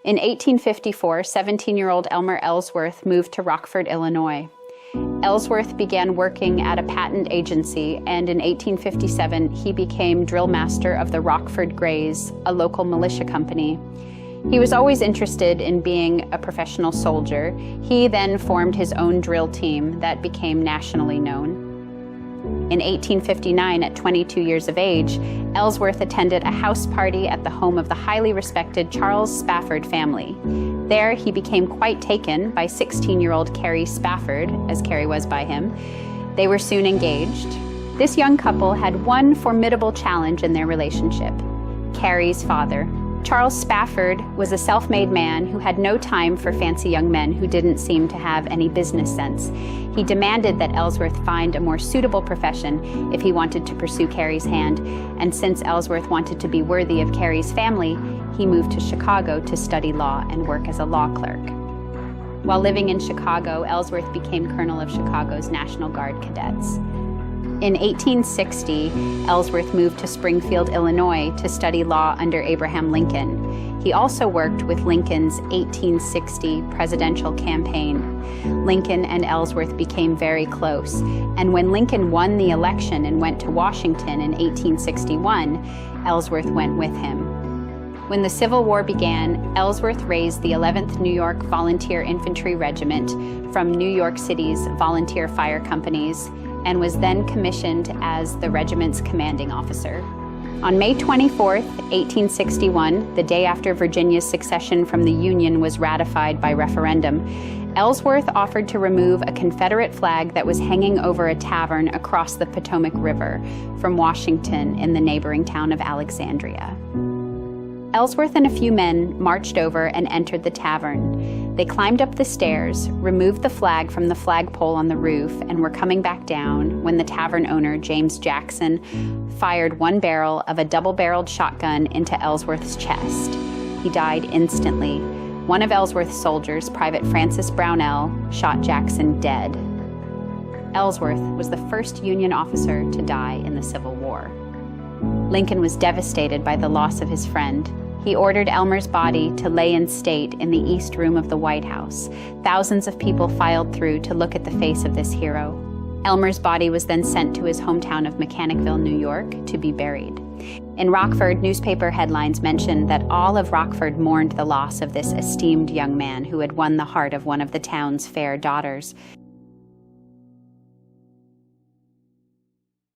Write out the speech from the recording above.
In 1854, 17-year-old Elmer Ellsworth moved to Rockford, Illinois. Ellsworth began working at a patent agency, and in 1857 he became drillmaster of the Rockford Greys, a local militia company. He was always interested in being a professional soldier. He then formed his own drill team that became nationally known. In 1859, at 22 years of age, Ellsworth attended a house party at the home of the highly respected Charles Spafford family. There, he became quite taken by 16-year-old Carrie Spafford, as Carrie was by him. They were soon engaged. This young couple had one formidable challenge in their relationship: Carrie's father. Charles Spafford was a self-made man who had no time for fancy young men who didn't seem to have any business sense. He demanded that Ellsworth find a more suitable profession if he wanted to pursue Carrie's hand, and since Ellsworth wanted to be worthy of Carrie's family, he moved to Chicago to study law and work as a law clerk. While living in Chicago, Ellsworth became colonel of Chicago's National Guard Cadets. In 1860, Ellsworth moved to Springfield, Illinois to study law under Abraham Lincoln. He also worked with Lincoln's 1860 presidential campaign. Lincoln and Ellsworth became very close, and when Lincoln won the election and went to Washington in 1861, Ellsworth went with him. When the Civil War began, Ellsworth raised the 11th New York Volunteer Infantry Regiment from New York City's volunteer fire companies, and was then commissioned as the regiment's commanding officer. On May 24, 1861, the day after Virginia's secession from the Union was ratified by referendum, Ellsworth offered to remove a Confederate flag that was hanging over a tavern across the Potomac River from Washington in the neighboring town of Alexandria. Ellsworth and a few men marched over and entered the tavern. They climbed up the stairs, removed the flag from the flagpole on the roof, and were coming back down when the tavern owner, James Jackson, fired one barrel of a double-barreled shotgun into Ellsworth's chest. He died instantly. One of Ellsworth's soldiers, Private Francis Brownell, shot Jackson dead. Ellsworth was the first Union officer to die in the Civil War. Lincoln was devastated by the loss of his friend. He ordered Elmer's body to lay in state in the East Room of the White House. Thousands of people filed through to look at the face of this hero. Elmer's body was then sent to his hometown of Mechanicville, New York, to be buried. In Rockford, newspaper headlines mentioned that all of Rockford mourned the loss of this esteemed young man who had won the heart of one of the town's fair daughters.